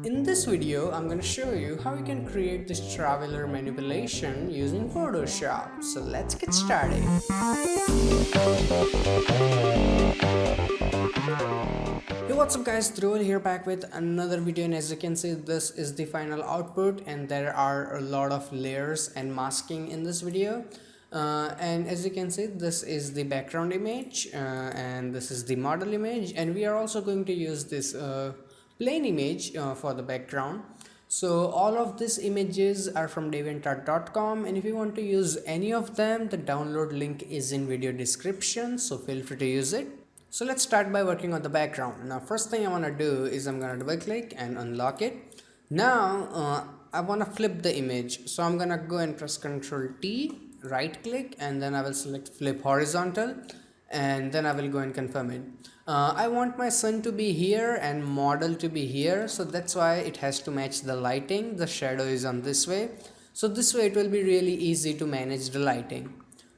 In this video, I'm going to show you how you can create this traveler manipulation using Photoshop. So let's get started. Hey, what's up guys, Dhruval here back with another video, and as you can see, this is the final output and there are a lot of layers and masking in this video. And as you can see, this is the background image and this is the model image, and we are also going to use this plain image for the background. So all of these images are from deviantart.com, and if you want to use any of them, the download link is in video description, so feel free to use it. So let's start by working on the background. Now first thing I want to do is I'm going to double click and unlock it. Now I want to flip the image, so I'm going to go and press Ctrl T, right click, and then I will select flip horizontal, and then I will go and confirm it. I want my sun to be here and model to be here, so that's why it has to match the lighting. The shadow is on this way, so this way it will be really easy to manage the lighting.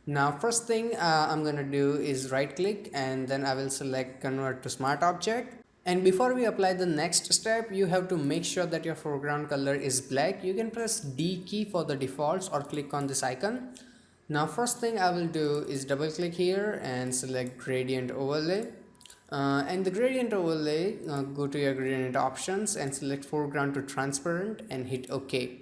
Now first thing I'm gonna do is right click, and then I will select convert to smart object. And before we apply the next step, you have to make sure that your foreground color is black. You can press D key for the defaults or click on this icon. Now first thing I will do is double click here and select gradient overlay, and the gradient overlay, go to your gradient options and select foreground to transparent and hit OK.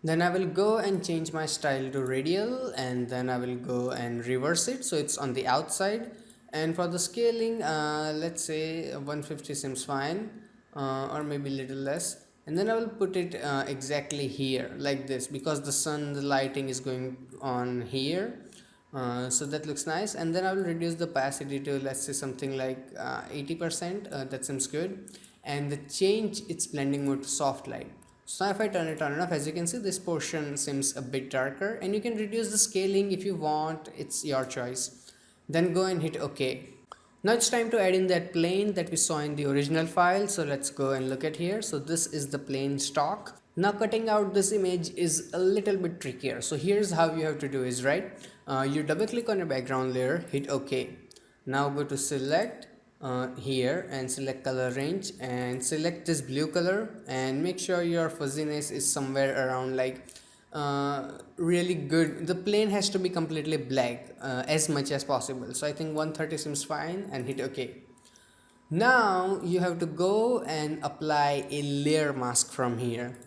Then I will go and change my style to radial, and then I will go and reverse it so it's on the outside. And for the scaling, let's say 150 seems fine, or maybe a little less. And then I will put it exactly here like this, because the sun, the lighting is going on here, so that looks nice. And then I will reduce the opacity to, let's say, something like 80%. That seems good. And the change its blending mode to soft light. So if I turn it on enough, as you can see, this portion seems a bit darker, and you can reduce the scaling if you want. It's your choice. Then go and hit OK. Now it's time to add in that plane that we saw in the original file. So let's go and look at here. So this is the plane stock. Now cutting out this image is a little bit trickier. So here's how you have to do is, right, you double click on your background layer, hit OK. Now go to select here and select color range and select this blue color, and make sure your fuzziness is somewhere around like really good. The plane has to be completely black as much as possible, so I think 130 seems fine, and hit OK. Now you have to go and apply a layer mask from here.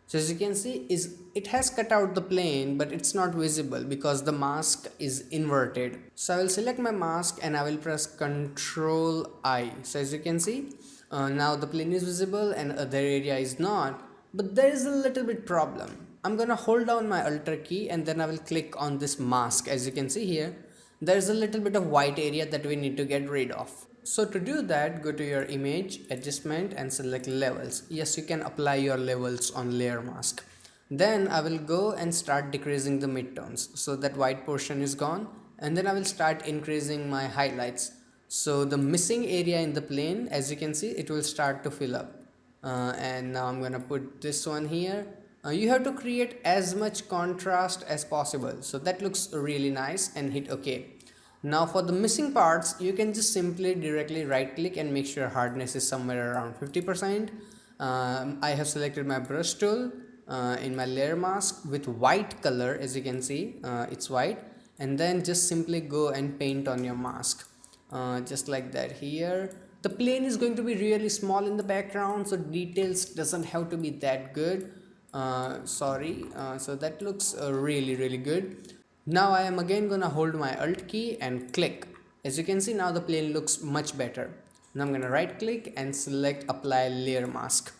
So as you can see, it has cut out the plane, but it's not visible because the mask is inverted. So I will select my mask and I will press Ctrl I. So as you can see, now the plane is visible and other area is not, but there is a little bit problem. I'm gonna hold down my Alt key and then I will click on this mask. As you can see here, there's a little bit of white area that we need to get rid of. So to do that, go to your image, adjustment, and select levels. Yes, you can apply your levels on layer mask. Then I will go and start decreasing the midtones so that white portion is gone, and then I will start increasing my highlights. So the missing area in the plane, as you can see, it will start to fill up. And now I'm gonna put this one here. You have to create as much contrast as possible, so that looks really nice, and hit OK. Now for the missing parts, you can just simply directly right click and make sure hardness is somewhere around 50%. I have selected my brush tool in my layer mask with white color. As you can see, it's white, and then just simply go and paint on your mask just like that. Here the plane is going to be really small in the background, so details doesn't have to be that good. So that looks really good. Now I am again gonna hold my Alt key and click. As you can see, now the plane looks much better. Now I'm gonna right click and select apply layer mask.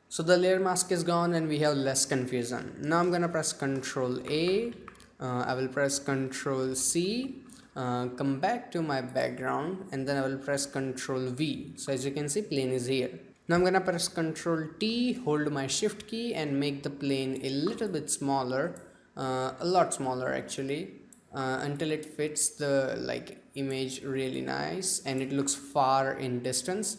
So the layer mask is gone and we have less confusion. Now I'm gonna press Ctrl A. I will press Ctrl C. Come back to my background, and then I will press Ctrl V. So as you can see, plane is here. Now I'm gonna press Ctrl T, hold my shift key, and make the plane a little bit smaller, a lot smaller actually, until it fits the image really nice and it looks far in distance.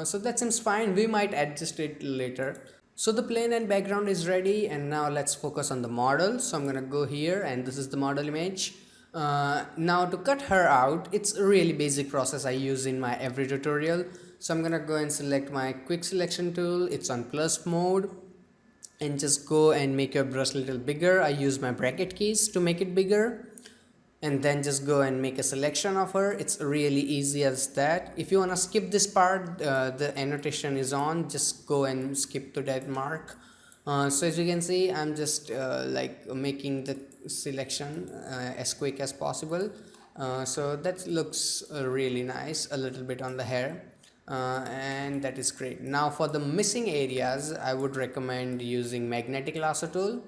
So that seems fine. We might adjust it later. So the plane and background is ready, and now let's focus on the model. So I'm gonna go here, and this is the model image. Now to cut her out, it's a really basic process I use in my every tutorial. So I'm gonna go and select my quick selection tool. It's on plus mode, and just go and make your brush a little bigger. I use my bracket keys to make it bigger, and then just go and make a selection of her. It's really easy as that. If you want to skip this part, the annotation is on, just go and skip to that mark. So as you can see, I'm just like making the selection as quick as possible. So that looks really nice, a little bit on the hair, and that is great. Now for the missing areas, I would recommend using magnetic lasso tool.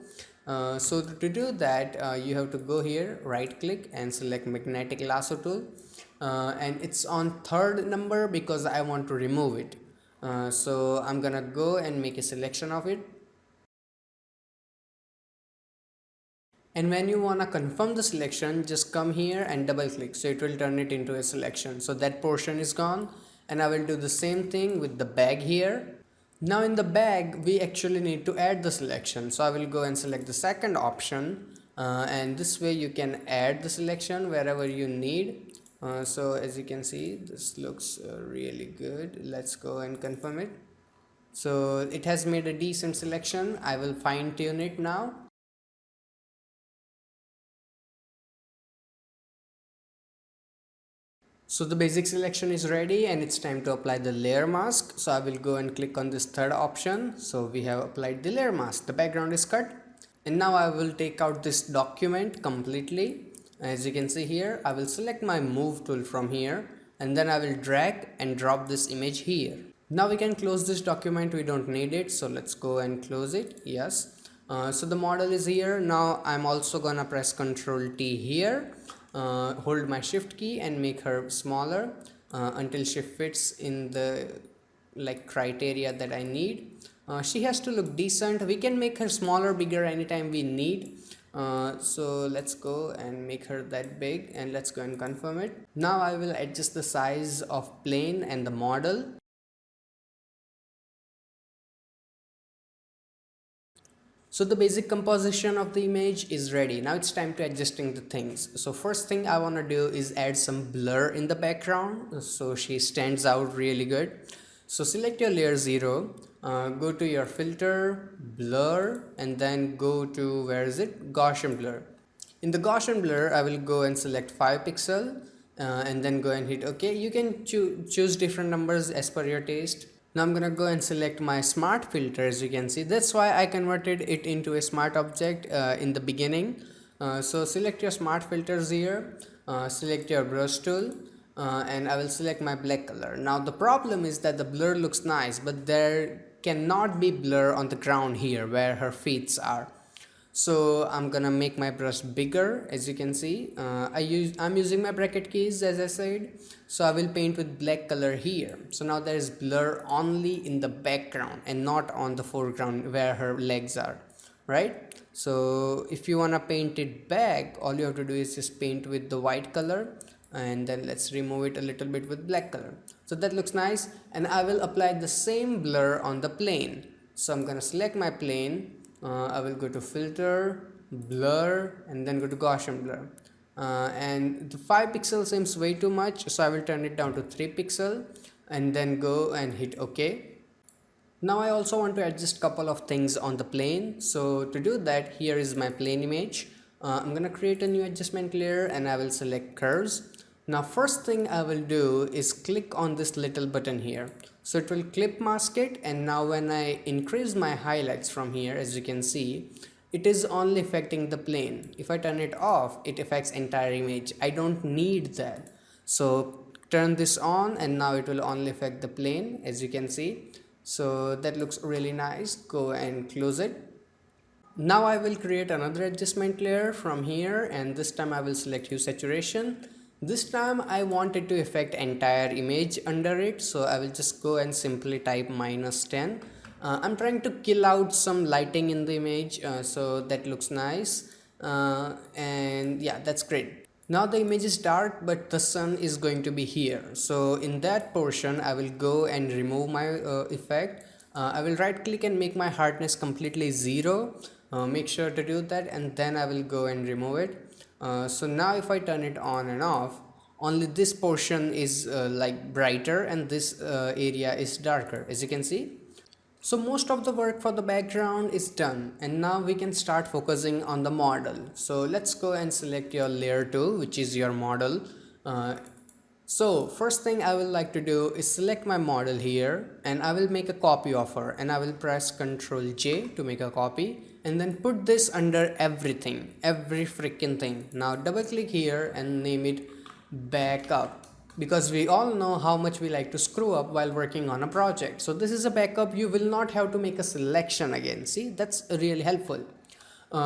So to do that, you have to go here, right click and select magnetic lasso tool, and it's on third number because I want to remove it. So I'm gonna go and make a selection of it. And when you want to confirm the selection, just come here and double click, so it will turn it into a selection. So that portion is gone, and I will do the same thing with the bag here. Now in the bag, we actually need to add the selection. So I will go and select the second option, and this way you can add the selection wherever you need. So as you can see, this looks really good. Let's go and confirm it. So it has made a decent selection. I will fine tune it now. So the basic selection is ready, and it's time to apply the layer mask. So I will go and click on this third option. So we have applied the layer mask. The background is cut. And now I will take out this document completely. As you can see here, I will select my move tool from here, and then I will drag and drop this image here. Now we can close this document, we don't need it. So let's go and close it. Yes. So the model is here. Now I'm also gonna press Ctrl T here. Hold my shift key and make her smaller until she fits in the criteria that I need. She has to look decent. We can make her smaller, bigger anytime we need. So let's go and make her that big, and let's go and confirm it. Now I will adjust the size of plane and the model. So the basic composition of the image is ready. Now it's time to adjusting the things. So first thing I want to do is add some blur in the background, so she stands out really good. So select your layer 0, go to your filter, blur, and then go to, where is it, Gaussian blur. In the Gaussian blur, I will go and select 5 pixel, and then go and hit OK. You can choose different numbers as per your taste. Now I'm gonna go and select my smart filter. As you can see, that's why I converted it into a smart object in the beginning. So select your smart filters here, select your brush tool, and I will select my black color. Now the problem is that the blur looks nice, but there cannot be blur on the ground here where her feet are. So I'm gonna make my brush bigger. As you can see, I'm using my bracket keys as I said. So I will paint with black color here. So now there is blur only in the background and not on the foreground where her legs are, right? So if you wanna paint it back, all you have to do is just paint with the white color, and then let's remove it a little bit with black color. So that looks nice, and I will apply the same blur on the plane. So I'm gonna select my plane. I will go to filter, blur, and then go to Gaussian blur, and the 5 pixel seems way too much, so I will turn it down to 3 pixel and then go and hit OK. Now I also want to adjust couple of things on the plane. So to do that, here is my plane image. I'm gonna create a new adjustment layer, and I will select curves. Now first thing I will do is click on this little button here. So it will clip mask it, and now when I increase my highlights from here, as you can see, it is only affecting the plane. If I turn it off, it affects entire image. I don't need that. So turn this on, and now it will only affect the plane, as you can see. So that looks really nice. Go and close it. Now I will create another adjustment layer from here, and this time I will select hue saturation. This time I want it to affect entire image under it, so I will just go and simply type -10. I'm trying to kill out some lighting in the image, so that looks nice, and yeah, that's great. Now the image is dark, but the sun is going to be here, so in that portion I will go and remove my effect. I will right click and make my hardness completely 0. Make sure to do that, and then I will go and remove it. So now if I turn it on and off, only this portion is like brighter and this area is darker, as you can see. So most of the work for the background is done, and now we can start focusing on the model. So let's go and select your layer 2, which is your model. So first thing I will like to do is select my model here, and I will make a copy of her, and I will press Ctrl J to make a copy, and then put this under everything, every freaking thing. Now double click here and name it backup, because we all know how much we like to screw up while working on a project. So this is a backup. You will not have to make a selection again. See, that's really helpful.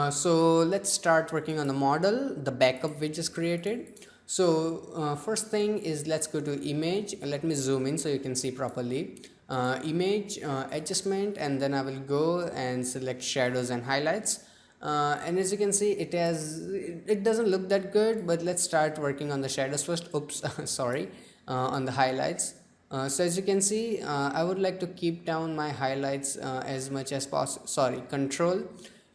So let's start working on the model, the backup we just created. So first thing is, let's go to image. Let me zoom in so you can see properly. Image, adjustment, and then I will go and select shadows and highlights. And as you can see, it doesn't look that good, but let's start working on the shadows first. Oops, sorry. On the highlights. So as you can see, I would like to keep down my highlights as much as possible. Sorry, control.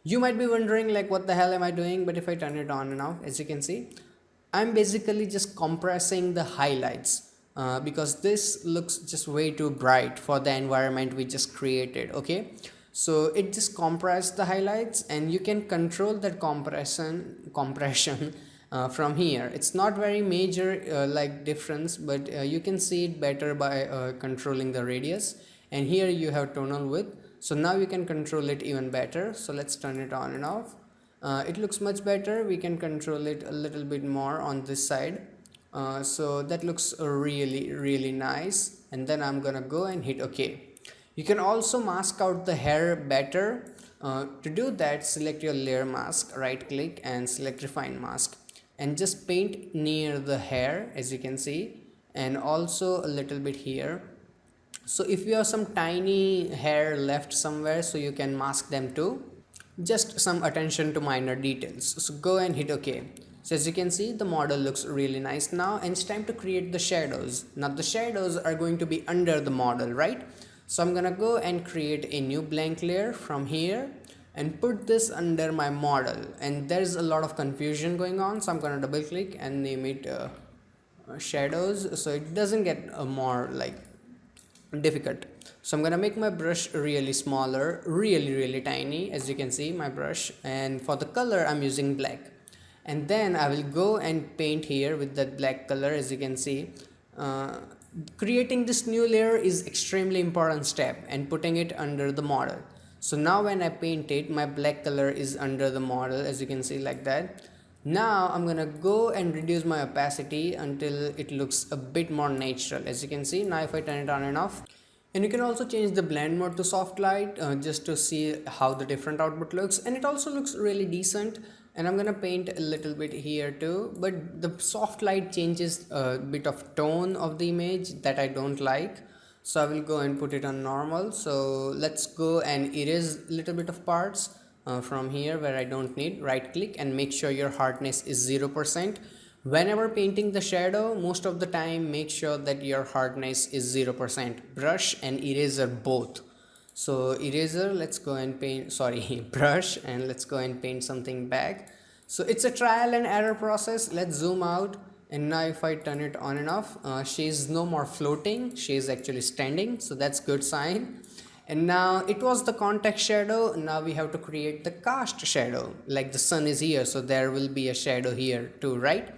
You might be wondering like, what the hell am I doing? But if I turn it on and off, as you can see, I'm basically just compressing the highlights because this looks just way too bright for the environment we just created. Okay, so it just compressed the highlights, and you can control that compression from here. It's not very major like difference, but you can see it better by controlling the radius, and here you have tonal width. So now you can control it even better. So let's turn it on and off. It looks much better. We can control it a little bit more on this side. So that looks really nice, and then I'm gonna go and hit OK. You can also mask out the hair better. To do that, select your layer mask, right click and select refine mask, and just paint near the hair, as you can see, and also a little bit here. So if you have some tiny hair left somewhere, so you can mask them too. Just some attention to minor details. So go and hit OK. So as you can see, the model looks really nice now, and it's time to create the shadows. Now the shadows are going to be under the model, right? So I'm gonna go and create a new blank layer from here and put this under my model, and there's a lot of confusion going on, so I'm gonna double click and name it shadows, so it doesn't get more like difficult. So I'm gonna make my brush really smaller, really tiny, as you can see my brush, and for the color I'm using black, and then I will go and paint here with that black color. As you can see, creating this new layer is extremely important step, and putting it under the model. So now when I paint it, my black color is under the model, as you can see, like that. Now I'm gonna go and reduce my opacity until it looks a bit more natural, as you can see. Now if I turn it on and off, and you can also change the blend mode to soft light just to see how the different output looks, and it also looks really decent. And I'm gonna paint a little bit here too, but the soft light changes a bit of tone of the image that I don't like, so I will go and put it on normal. So let's go and erase a little bit of parts from here where I don't need. Right click and make sure your hardness is 0%. Whenever painting the shadow, most of the time make sure that your hardness is 0%. Brush and eraser both. So eraser, let's go and paint, sorry, brush, and let's go and paint something back. So it's a trial and error process. Let's zoom out, and now if I turn it on and off, she is no more floating, she is actually standing, so that's good sign. And now it was the context shadow. Now we have to create the cast shadow, like the sun is here, so there will be a shadow here too, right?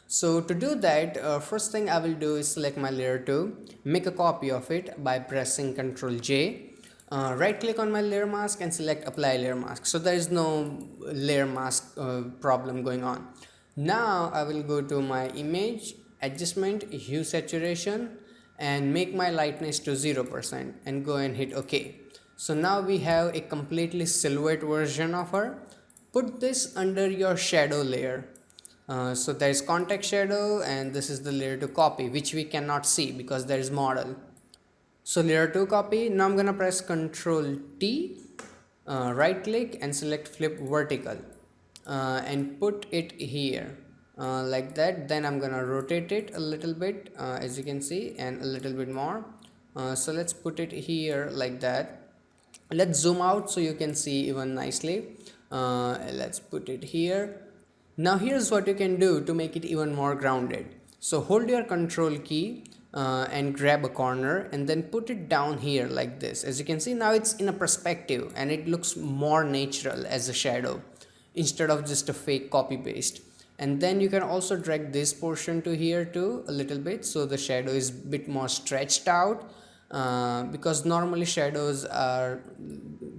So to do that, first thing I will do is select my layer 2, make a copy of it by pressing Ctrl J. Right click on my layer mask and select apply layer mask, so there is no layer mask problem going on. Now I will go to my image, adjustment, hue saturation, and make my lightness to 0% and go and hit OK. So now we have a completely silhouette version of her. Put this under your shadow layer. So there is context shadow, and this is the layer 2 copy, which we cannot see because there is model. So layer 2 copy. Now I'm gonna press Ctrl T, right click and select flip vertical, and put it here like that. Then I'm gonna rotate it a little bit, as you can see, and a little bit more. So let's put it here like that. Let's zoom out so you can see even nicely. Let's put it here. Now here's what you can do to make it even more grounded. So hold your control key and grab a corner and then put it down here like this. As you can see, now it's in a perspective and it looks more natural as a shadow instead of just a fake copy paste. And then you can also drag this portion to here too a little bit, so the shadow is a bit more stretched out, because normally shadows are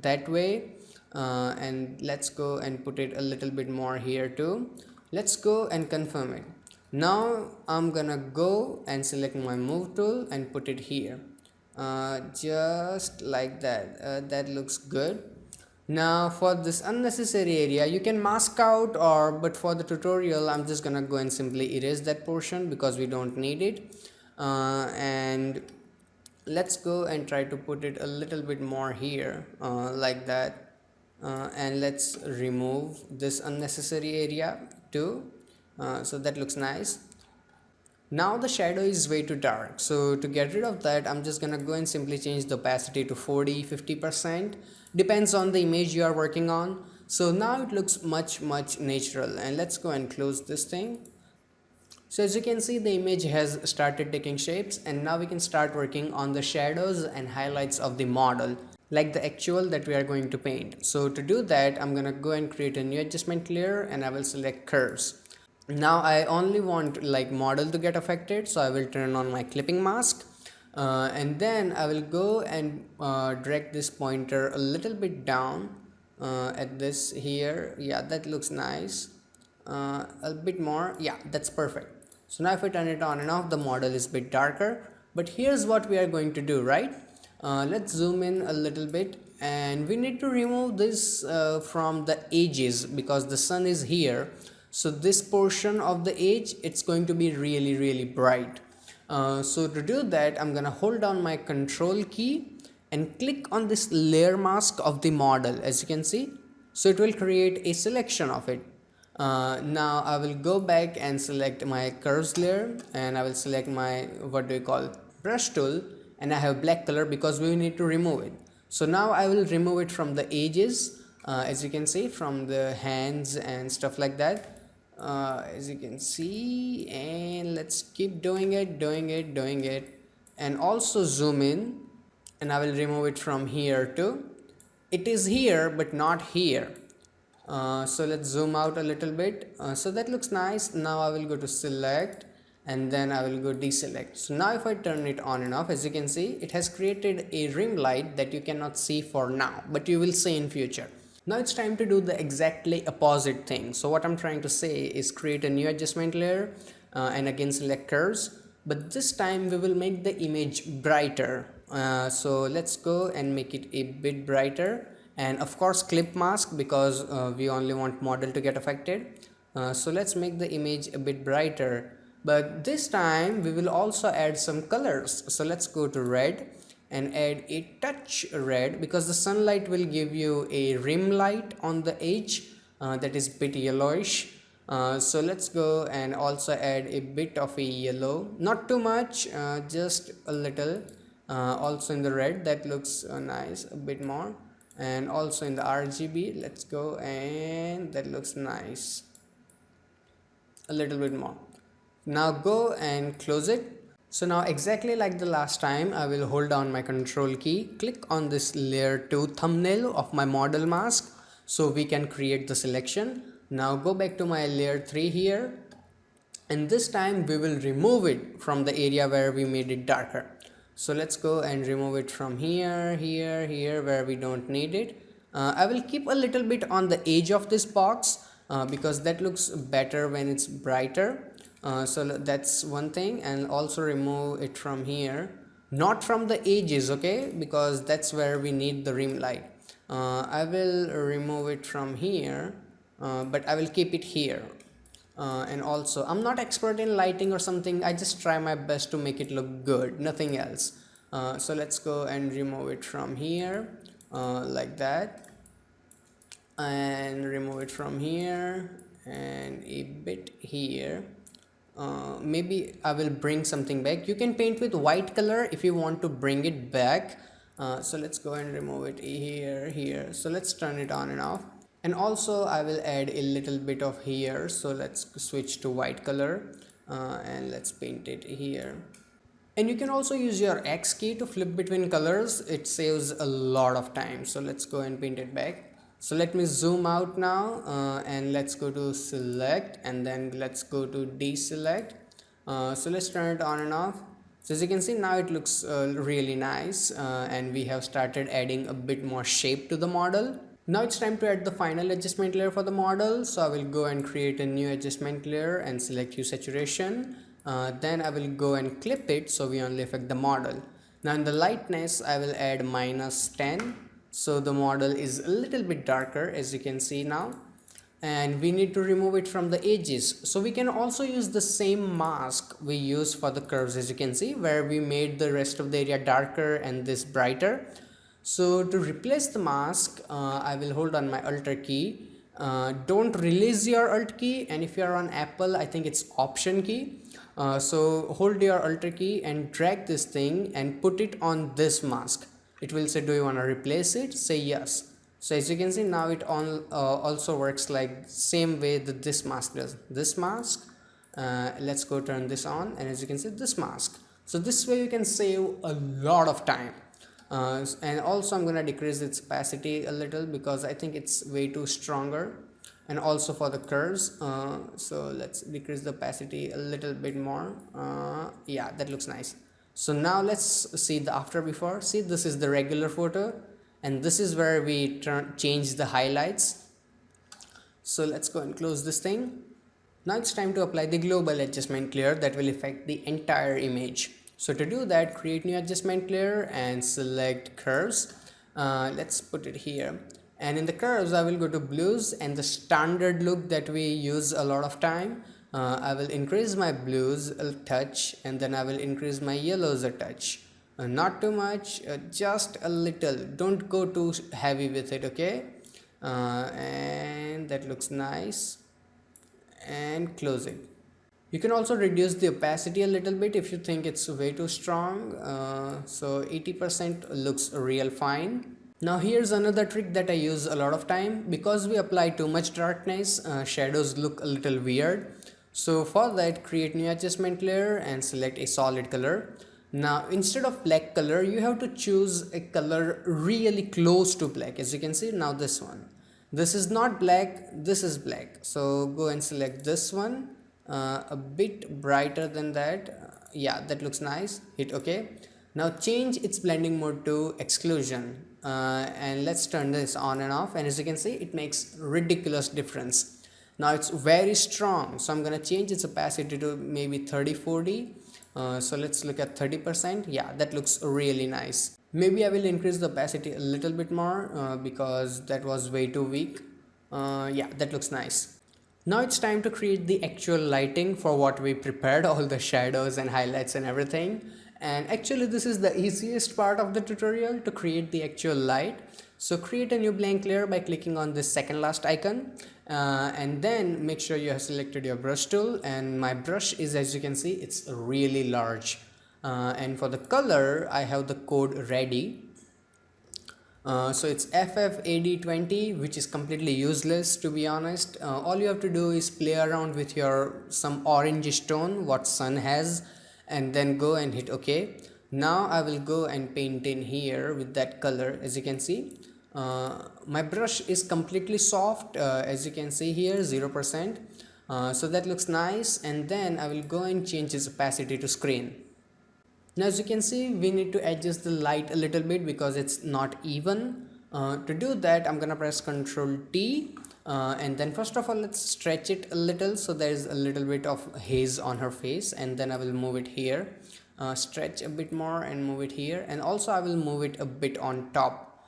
that way. And let's go and put it a little bit more here too. Let's go and confirm it. Now I'm gonna go and select my move tool and put it here, just like that. That looks good. Now for this unnecessary area you can mask out, or but for the tutorial I'm just gonna go and simply erase that portion because we don't need it. And let's go and try to put it a little bit more here, like that. And let's remove this unnecessary area too, so that looks nice. Now the shadow is way too dark, so to get rid of that I'm just gonna go and simply change the opacity to 40-50%, depends on the image you are working on. So now it looks much natural, and let's go and close this thing. So as you can see, the image has started taking shapes, and now we can start working on the shadows and highlights of the model, like the actual that we are going to paint. So to do that, I'm gonna go and create a new adjustment layer and I will select curves. Now I only want like model to get affected, so I will turn on my clipping mask, and then I will go and drag this pointer a little bit down at this here. Yeah, that looks nice. A bit more. Yeah, that's perfect. So now if I turn it on and off, the model is a bit darker. But here's what we are going to do, right? Let's zoom in a little bit, and we need to remove this from the edges because the sun is here. So this portion of the edge, it's going to be really bright. So to do that, I'm gonna hold down my control key and click on this layer mask of the model, as you can see. So it will create a selection of it. Now I will go back and select my curves layer, and I will select my brush tool, and I have black color because we need to remove it. So now I will remove it from the edges, as you can see, from the hands and stuff like that, as you can see. And let's keep doing it, and also zoom in, and I will remove it from here too. It is here but not here. So let's zoom out a little bit. So that looks nice. Now I will go to select, and then I will go deselect. So now if I turn it on and off, as you can see, it has created a rim light that you cannot see for now, but you will see in future. Now it's time to do the exactly opposite thing. So what I'm trying to say is create a new adjustment layer, and again select curves, but this time we will make the image brighter. So let's go and make it a bit brighter, and of course clip mask because we only want model to get affected. So let's make the image a bit brighter, but this time we will also add some colors. So let's go to red and add a touch red because the sunlight will give you a rim light on the edge that is bit yellowish. So let's go and also add a bit of a yellow, not too much, just a little, also in the red. That looks nice, a bit more, and also in the RGB. Let's go, and that looks nice, a little bit more. Now go and close it. So now exactly like the last time, I will hold down my control key, click on this layer 2 thumbnail of my model mask so we can create the selection. Now go back to my layer 3 here, and this time we will remove it from the area where we made it darker. So let's go and remove it from here where we don't need it. I will keep a little bit on the edge of this box because that looks better when it's brighter. So that's one thing, and also remove it from here, not from the edges, okay, because that's where we need the rim light. I will remove it from here, but I will keep it here. And also I'm not expert in lighting or something, I just try my best to make it look good, nothing else. So let's go and remove it from here, like that, and remove it from here and a bit here. Maybe I will bring something back. You can paint with white color if you want to bring it back. So let's go and remove it here. So let's turn it on and off. And also I will add a little bit of here. So let's switch to white color. and let's paint it here. And you can also use your X key to flip between colors. It saves a lot of time. So let's go and paint it back. So let me zoom out now, and let's go to select, and then let's go to deselect. So let's turn it on and off. So as you can see, now it looks really nice, and we have started adding a bit more shape to the model. Now it's time to add the final adjustment layer for the model. So I will go and create a new adjustment layer and select hue saturation. Then I will go and clip it so we only affect the model. Now in the lightness I will add -10, so the model is a little bit darker, as you can see now. And we need to remove it from the edges. So we can also use the same mask we use for the curves, as you can see, where we made the rest of the area darker and this brighter. So to replace the mask, I will hold on my Alt key. Don't release your Alt key, and if you are on Apple, I think it's Option key. So hold your Alt key and drag this thing and put it on this mask. It will say, do you want to replace it? Say yes. So as you can see, now it also works like same way that this mask does. This mask, let's go turn this on, and as you can see, this mask. So this way you can save a lot of time. And also I'm gonna decrease its opacity a little because I think it's way too stronger, and also for the curves. So let's decrease the opacity a little bit more. Yeah, that looks nice. So now let's see the after before. See, this is the regular photo, and this is where we change the highlights. So let's go and close this thing. Now it's time to apply the global adjustment layer that will affect the entire image. So to do that, create new adjustment layer and select curves. Let's put it here. And in the curves, I will go to blues and the standard look that we use a lot of time. I will increase my blues a touch, and then I will increase my yellows a touch. Not too much, just a little. Don't go too heavy with it, okay? And that looks nice. And close it. You can also reduce the opacity a little bit if you think it's way too strong. So 80% looks real fine. Now here's another trick that I use a lot of time. Because we apply too much darkness, shadows look a little weird. So for that, create new adjustment layer and select a solid color. Now instead of black color, you have to choose a color really close to black. As you can see now, this one. This is not black, this is black. So go and select this one. A bit brighter than that. Yeah, that looks nice. Hit OK. Now change its blending mode to exclusion, and let's turn this on and off, and as you can see, it makes ridiculous difference. Now it's very strong, so I'm gonna change its opacity to maybe 30-40. So let's look at 30%. Yeah, that looks really nice. Maybe I will increase the opacity a little bit more because that was way too weak. Yeah, that looks nice. Now it's time to create the actual lighting for what we prepared, all the shadows and highlights and everything. And actually this is the easiest part of the tutorial, to create the actual light. So create a new blank layer by clicking on this second last icon, and then make sure you have selected your brush tool, and my brush is, as you can see, it's really large. And for the color I have the code ready. So it's FFAD20, which is completely useless, to be honest. All you have to do is play around with some orange tone what sun has, and then go and hit OK. Now I will go and paint in here with that color. As you can see, my brush is completely soft, as you can see here, 0%. So that looks nice, and then I will go and change its opacity to screen. Now as you can see, we need to adjust the light a little bit because it's not even. To do that, I'm gonna press Ctrl T, and then first of all let's stretch it a little so there is a little bit of haze on her face, and then I will move it here, stretch a bit more and move it here, and also I will move it a bit on top.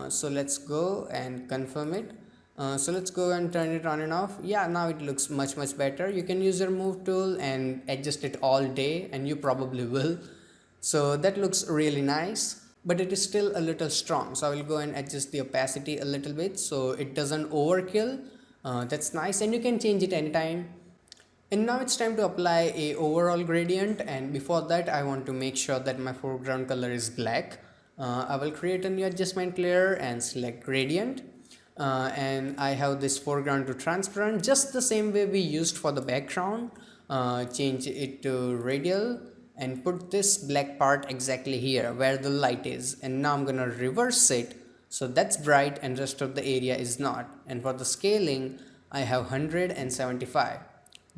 So let's go and confirm it. So let's go and turn it on and off. Yeah, now it looks much better. You can use your move tool and adjust it all day, and you probably will. So that looks really nice, but it is still a little strong. So I will go and adjust the opacity a little bit so it doesn't overkill. That's nice, and you can change it anytime. And now it's time to apply a overall gradient, and before that I want to make sure that my foreground color is black. I will create a new adjustment layer and select gradient. And I have this foreground to transparent, just the same way we used for the background. change it to radial and put this black part exactly here where the light is, and now I'm gonna reverse it so that's bright and rest of the area is not. And for the scaling I have 175.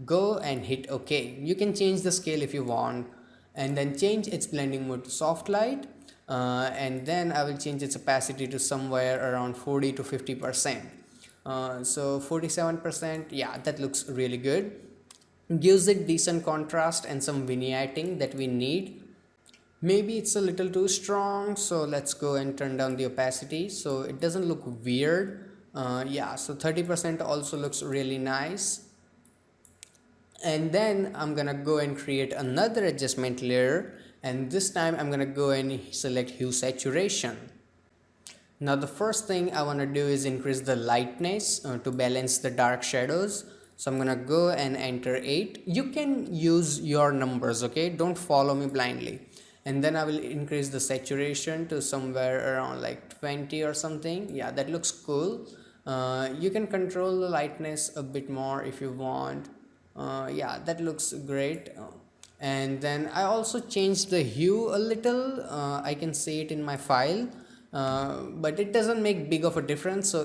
Go and hit OK. You can change the scale if you want, and then change its blending mode to soft light, and then I will change its opacity to somewhere around 40 to 50%. So 47%, yeah, that looks really good. Gives it decent contrast and some vignetting that we need. Maybe it's a little too strong, so let's go and turn down the opacity so it doesn't look weird. Yeah, so 30% also looks really nice. And then I'm gonna go and create another adjustment layer, and this time I'm gonna go and select hue saturation. Now the first thing I want to do is increase the lightness to balance the dark shadows. So I'm gonna go and enter 8. You can use your numbers, okay, don't follow me blindly. And then I will increase the saturation to somewhere around like 20 or something. Yeah, that looks cool. You can control the lightness a bit more if you want. Yeah, that looks great. And then I also changed the hue a little. I can see it in my file, but it doesn't make big of a difference, so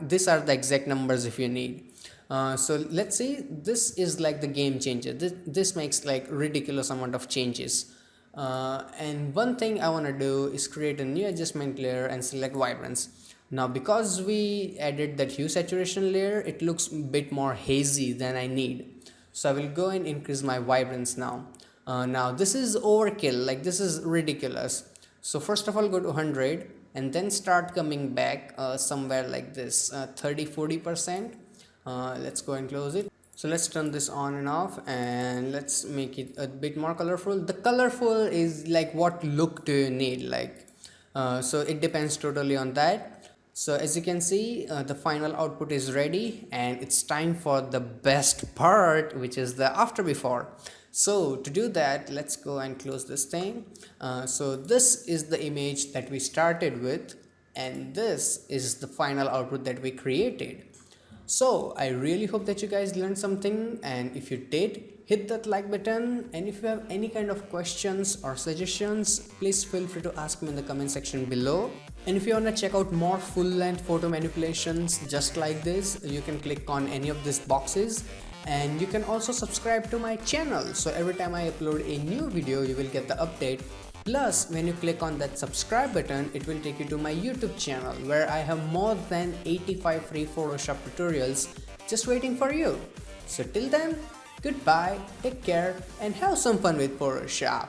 these are the exact numbers if you need. So let's see, this is like the game changer. This makes like ridiculous amount of changes. And one thing I want to do is create a new adjustment layer and select vibrance. Now because we added that hue saturation layer, it looks a bit more hazy than I need. So I will go and increase my vibrance now. Now this is overkill, like this is ridiculous. So first of all go to 100 and then start coming back somewhere like this, 30-40%. Let's go and close it. So let's turn this on and off, and let's make it a bit more colorful. The colorful is like what look do you need, like so it depends totally on that. So as you can see, the final output is ready, and it's time for the best part, which is the after before. So to do that, let's go and close this thing. So this is the image that we started with, and this is the final output that we created. So I really hope that you guys learned something, and if you did, hit that like button. And if you have any kind of questions or suggestions, please feel free to ask me in the comment section below. And if you want to check out more full-length photo manipulations just like this, you can click on any of these boxes, and you can also subscribe to my channel, so every time I upload a new video you will get the update. Plus when you click on that subscribe button, it will take you to my YouTube channel where I have more than 85 free Photoshop tutorials just waiting for you. So till then, goodbye, take care, and have some fun with Photoshop.